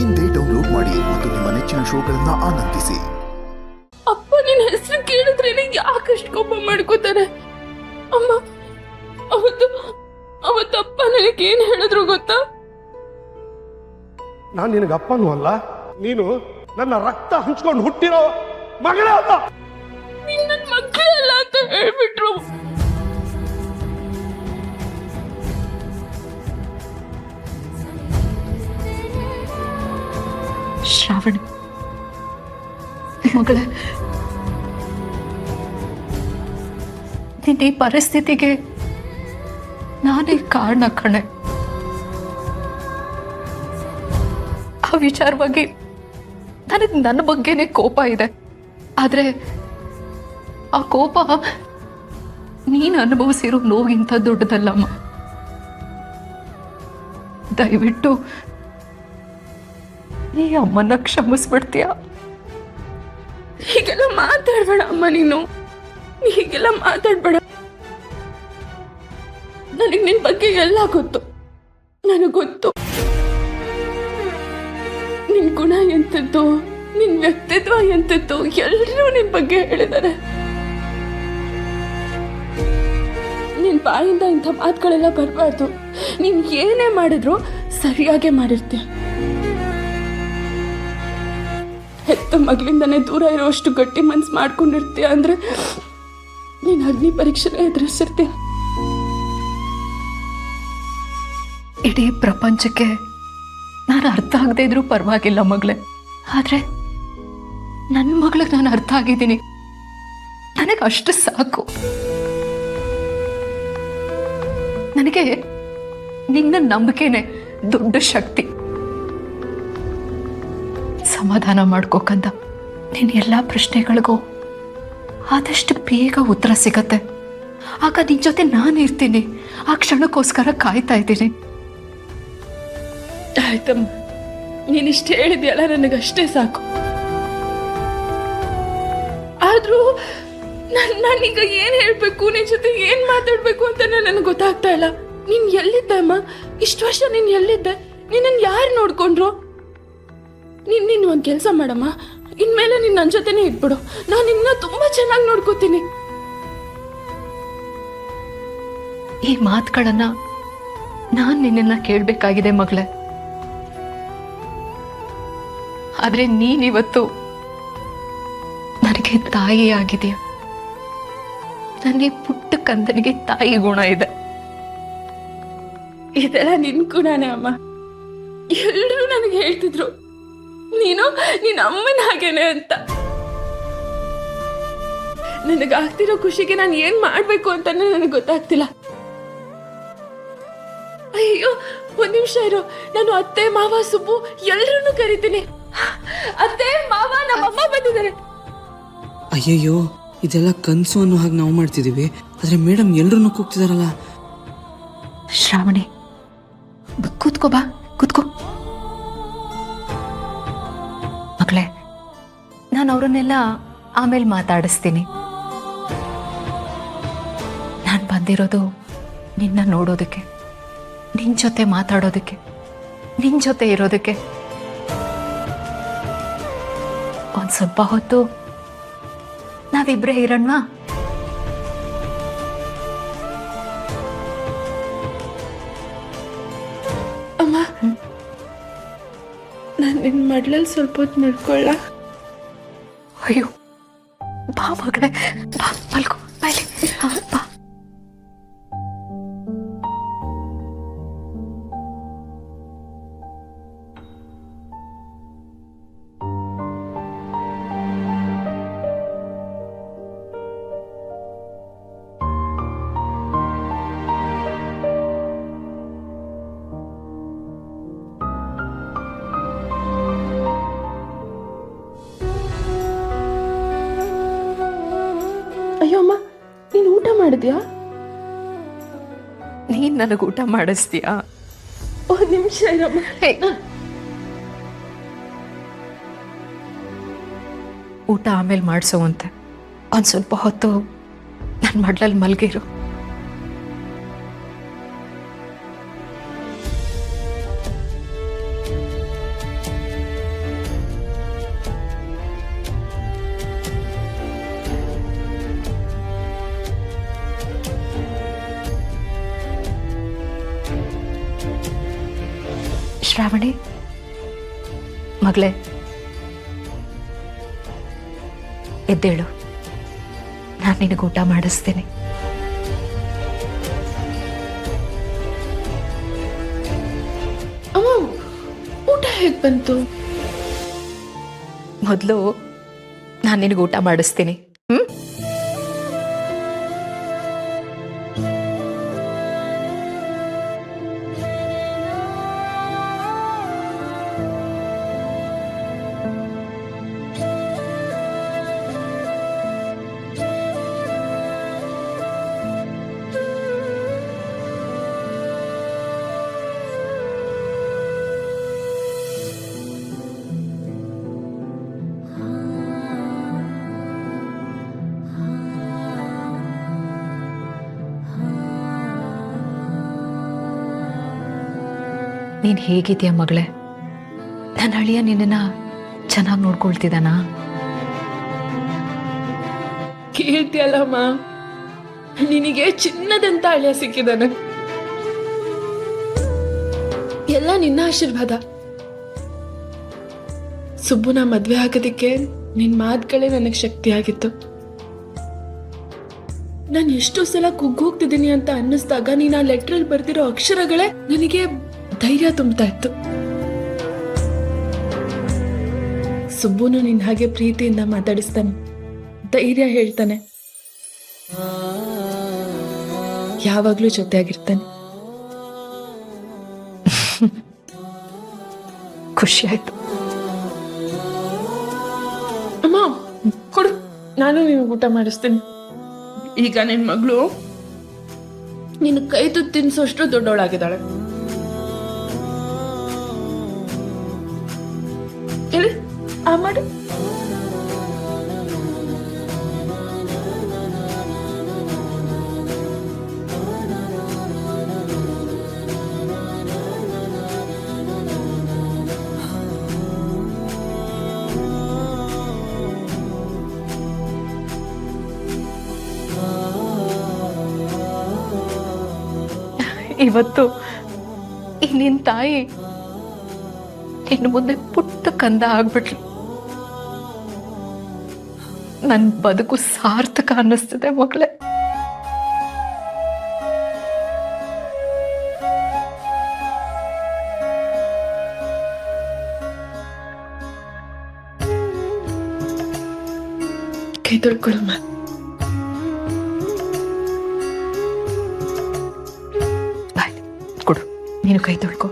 ಇಂದೇ ಡೌನ್ಲೋಡ್ ಮಾಡಿ ಮತ್ತು ನಿಮ್ಮ ನೆಚ್ಚಿನ ಶೋಗಳನ್ನ ಆನಂದಿಸಿ. ಅಪ್ಪ ನಿನ್ನ ಹೆಸರು ಕೇಳಿದ್ರೇನೆ ಯಾಕಷ್ಟು ಕೋಪ ಮಾಡ್ಕೋತಾರೆ? ಅಮ್ಮ ಅವತ್ತಪ್ಪ ನನಗೇನು ಹೇಳಿದ್ರು ಗೊತ್ತಾ? ನಾನು ನಿನಗೆ ಅಪ್ಪನೂ ಅಲ್ಲ, ನೀನು ನನ್ನ ರಕ್ತ ಹಂಚ್ಕೊಂಡು ಹುಟ್ಟಿರೋ ಮಗಳೇ ಅಲ್ಲ. ನಿನ್ನ ಮಕ್ಕಳೇ ಅಲ್ಲ ಅಂತ ಹೇಳ್ಬಿಟ್ರು. ಶ್ರಾವಣಿ ಮಗಳೇ, ನಿನ್ನ ಈ ಪರಿಸ್ಥಿತಿಗೆ ನಾನೇ ಕಾರಣ ಕಣೆ. ಆ ವಿಚಾರವಾಗಿ ನನಗೆ ನನ್ನ ಬಗ್ಗೆನೇ ಕೋಪ ಇದೆ. ಆದರೆ ಆ ಕೋಪ ನೀನು ಅನುಭವಿಸಿರೋ ನೋವಿಗಿಂತ ದೊಡ್ಡದಲ್ಲಮ್ಮ. ದಯವಿಟ್ಟು ನೀ ಅಮ್ಮನ ಕ್ಷಮಿಸ್ಬಿಡ್ತೀಯ? ಹೀಗೆಲ್ಲ ಮಾತಾಡ್ಬೇಡ ಅಮ್ಮ, ನೀನು ಹೀಗೆಲ್ಲ ಮಾತಾಡ್ಬೇಡ. ನನಗೆ ನಿನ್ ಬಗ್ಗೆ ಎಲ್ಲ ಗೊತ್ತು, ನನಗೆ ಗೊತ್ತು. ನಿನ್ ಗುಣ ಎಂತದ್ದು, ನಿನ್ ವ್ಯಕ್ತಿತ್ವ ಎಂತದ್ದು ಎಲ್ಲರೂ ನಿನ್ ಬಗ್ಗೆ ಹೇಳಿದ್ದಾರೆ. ನಿನ್ ಬಾಯಿಂದ ಇಂಥ ಮಾತುಗಳೆಲ್ಲ ಬರಬಾರ್ದು. ನೀನ್ ಏನೇ ಮಾಡಿದ್ರು ಸರಿಯಾಗೇ ಮಾಡಿರ್ತೀಯ. ಹೆತ್ತ ಮಗಳಿಂದನೇ ದೂರ ಇರೋಷ್ಟು ಗಟ್ಟಿ ಮನ್ಸು ಮಾಡ್ಕೊಂಡಿರ್ತೀಯ ಅಂದ್ರೆ ನೀನ್ ಅಗ್ನಿ ಪರೀಕ್ಷೆನ ಎದುರಿಸಿರ್ತೀಯ. ಇಡೀ ಪ್ರಪಂಚಕ್ಕೆ ನಾನು ಅರ್ಥ ಆಗದೆ ಇದ್ರೂ ಪರವಾಗಿಲ್ಲ ಮಗಳೇ. ಆದ್ರೆ ನನ್ನ ಮಗಳಿಗೆ ನಾನು ಅರ್ಥ ಆಗಿದ್ದೀನಿ, ನನಗೆ ಅಷ್ಟು ಸಾಕು. ನನಗೆ ನಿನ್ನ ನಂಬಿಕೆನೆ ದೊಡ್ಡ ಶಕ್ತಿ. ಸಮಾಧಾನ ಮಾಡ್ಕೋಕಂದ ನಿನ್ನ ಎಲ್ಲ ಪ್ರಶ್ನೆಗಳಿಗೂ ಆದಷ್ಟು ಬೇಗ ಉತ್ತರ ಸಿಗತ್ತೆ. ಆಗ ನಿನ್ನ ಜೊತೆ ನಾನು ಇರ್ತೀನಿ. ಆ ಕ್ಷಣಕ್ಕೋಸ್ಕರ ಕಾಯ್ತಾ ಇದ್ದೀನಿ. ಆಯ್ತಮ್ಮ, ನೀನಿಷ್ಟು ಹೇಳಿದ್ಯಲ್ಲ, ನನಗಷ್ಟೇ ಸಾಕು. ಆದ್ರೂ ನಾನೀಗ ಏನ್ ಹೇಳ್ಬೇಕು, ನಿನ್ ಜೊತೆ ಏನ್ ಮಾತಾಡ್ಬೇಕು ಅಂತಾನೆ ನನಗೆ ಗೊತ್ತಾಗ್ತಾ ಇಲ್ಲ. ನೀನ್ ಎಲ್ಲಿದ್ದೆ ಅಮ್ಮ? ಇಷ್ಟು ವರ್ಷ ನೀನ್ ಎಲ್ಲಿದ್ದೆ? ನಿನ್ನನ್ನು ಯಾರು ನೋಡ್ಕೊಂಡ್ರು? ನೀನು ಒಂದು ಕೆಲಸ ಮಾಡಮ್ಮ, ಇನ್ಮೇಲೆ ನೀನು ನನ್ನ ಜೊತೆನೇ ಇಟ್ಬಿಡು. ನಾನು ನಿನ್ನ ತುಂಬಾ ಚೆನ್ನಾಗಿ ನೋಡ್ಕೋತೀನಿ. ಈ ಮಾತುಗಳನ್ನ ನಾನು ನಿನ್ನನ್ನ ಕೇಳಬೇಕಾಗಿದೆ ಮಗಳೇ. ಆದ್ರೆ ನೀನಿವತ್ತು ನನಗೆ ತಾಯಿ ಆಗಿದೆಯಾ. ನನಗೆ ಪುಟ್ಟ ಕಂದನಿಗೆ ತಾಯಿ ಗುಣ ಇದೆ. ಇದೆಲ್ಲ ನಿನ್ ಗುಣನೇ ಅಮ್ಮ. ಎಲ್ಲರೂ ನನಗೆ ಹೇಳ್ತಿದ್ರು ನೀನ್ ಅಮ್ಮನ ಹಾಗೇನೆ ಅಂತ. ನನಗಾಗ್ತಿರೋ ಖುಷಿಗೆ ನಾನು ಏನ್ ಮಾಡ್ಬೇಕು ಅಂತಾನೆ ನನಗೆ ಗೊತ್ತಾಗ್ತಿಲ್ಲ. ಅಯ್ಯೋ, ಒಂದ್ ನಿಮಿಷ ಇರು, ನಾನು ಅತ್ತೆ ಮಾವ ಸುಬ್ಬು ಎಲ್ಲರನ್ನೂ ಕರಿತೀನಿ. ಅತ್ತೆ ಮಾವ, ನಮ್ಮಮ್ಮ ಬಂದಿದ್ದಾರೆ. ಅಯ್ಯಯ್ಯೋ, ಇದೆಲ್ಲ ಕನ್ಸು ಅನ್ನೋ ಹಾಗೆ ನಾವು ಮಾಡ್ತಿದೀವಿ. ಆದ್ರೆ ಮೇಡಮ್ ಎಲ್ಲರನ್ನೂ ಕೂಗ್ತಿದಾರಲ್ಲ. ಶ್ರಾವಣಿ, ಕೂತ್ಕೋ, ಬಾ ಕೂತ್ಕೋ. ಮಗಳೇ, ನಾನು ಅವರನ್ನೆಲ್ಲ ಆಮೇಲೆ ಮಾತಾಡಿಸ್ತೀನಿ. ನಾನು ಬಂದಿರೋದು ನಿನ್ನ ನೋಡೋದಕ್ಕೆ, ನಿನ್ನ ಜೊತೆ ಮಾತಾಡೋದಕ್ಕೆ, ನಿನ್ನ ಜೊತೆ ಇರೋದಕ್ಕೆ. ಒಂದು ಸ್ವಲ್ಪ ಹೊತ್ತು ನಾವಿಬ್ಬರೇ ಇರೋಣವಾ? ಅಮ್ಮ, ನಾನು ನಿನ್ನ ಮಡ್ಲಲ್ಲಿ ಸ್ವಲ್ಪ ಹೊತ್ತು ಮಲ್ಕೊಳ್ಳ? ಅಯ್ಯೋ, ಬಾ ಮಗಳೇ, ಬಾ ಮಲ್ಕೋ, ಬಾಯ್ಲಿ, ಬಾ. ಅಯ್ಯೋ ಅಮ್ಮ, ನೀನು ಊಟ ಮಾಡಿದ್ಯಾ? ನೀನ್ ನನಗೆ ಊಟ ಮಾಡಿಸ್ತೀಯಾ? ಒಂದು ನಿಮಿಷ ಇರಮ್ಮ. ಊಟ ಆಮೇಲೆ ಮಾಡಿಸೋವಂತೆ. ಒಂದು ಸ್ವಲ್ಪ ಹೊತ್ತು ನನ್ನ ಮಡ್ಲಲ್ಲಿ ಮಲಗಿರು. ಶ್ರಾವಣಿ ಮಗಳೇ, ಎದ್ದೇಳು, ನಾನು ನಿನಗೆ ಊಟ ಮಾಡಿಸ್ತೀನಿ. ಅಮ್ಮ, ಊಟ ಹೇಗೆ ಬಂತು? ಮೊದಲು ನಾನು ನಿನಗೆ ಊಟ ಮಾಡಿಸ್ತೀನಿ. ನೀನ್ ಹೇಗಿದ್ಯಾ ಮಗಳೇ? ನನ್ನ ಅಳಿಯ ನಿನ್ನ ಚೆನ್ನಾಗಿ ನೋಡ್ಕೊಳ್ತಿದ್ದಾನಾ? ಕೇಳ್ತಿಯಲ್ಲಮ್ಮ, ನಿನಗೆ ಚಿನ್ನದಂತ ಅಳಿಯ ಸಿಕ್ಕಿದಾನೆ. ಎಲ್ಲ ನಿನ್ನ ಆಶೀರ್ವಾದ. ಸುಬ್ಬುನ ಮದ್ವೆ ಆಗೋದಕ್ಕೆ ನಿನ್ ಮಾತುಗಳೇ ನನಗೆ ಶಕ್ತಿ ಆಗಿತ್ತು. ನಾನು ಎಷ್ಟೋ ಸಲ ಕುಗ್ಗೋಗ್ತಿದ್ದೀನಿ ಅಂತ ಅನ್ನಿಸ್ದಾಗ ನೀನ್ ಆ ಲೆಟ್ರಲ್ಲಿ ಬರ್ದಿರೋ ಅಕ್ಷರಗಳೇ ನನಗೆ ಧೈರ್ಯ ತುಂಬ್ತಾ ಇತ್ತು. ಸುಬ್ಬುನು ನಿನ್ ಹಾಗೆ ಪ್ರೀತಿಯಿಂದ ಮಾತಾಡಿಸ್ತಾನೆ, ಧೈರ್ಯ ಹೇಳ್ತಾನೆ, ಯಾವಾಗ್ಲೂ ಜೊತೆಯಾಗಿರ್ತಾನೆ. ಖುಷಿ ಆಯ್ತು. ಅಮ್ಮ ಕೊಡು, ನಾನು ನಿನ್ ಊಟ ಮಾಡಿಸ್ತೀನಿ. ಈಗ ನಿನ್ ಮಗಳು ನಿನ್ ಕೈ ತುತ್ತು ತಿನ್ಸೋಷ್ಟು ದೊಡ್ಡವಳಾಗಿದ್ದಾಳೆ. ಹೇಳಿ ಆ ಮಾಡಿ. ಇವತ್ತು ಈ ನಿನ್ ತಾಯಿ ಇನ್ನು ಮುಂದೆ ಪುಟ್ಟ ಕಂದ ಆಗ್ಬಿಟ್ಲು. ನನ್ ಬದುಕು ಸಾರ್ಥಕ ಅನ್ನಿಸ್ತಿದೆ ಮಗಳೇ. ಕೈ ತೊಳ್ಕೊಳಮ್ಮ. ಬಾಯ್ ಕೊಡು, ನೀನು ಕೈ ತೊಳ್ಕೊ.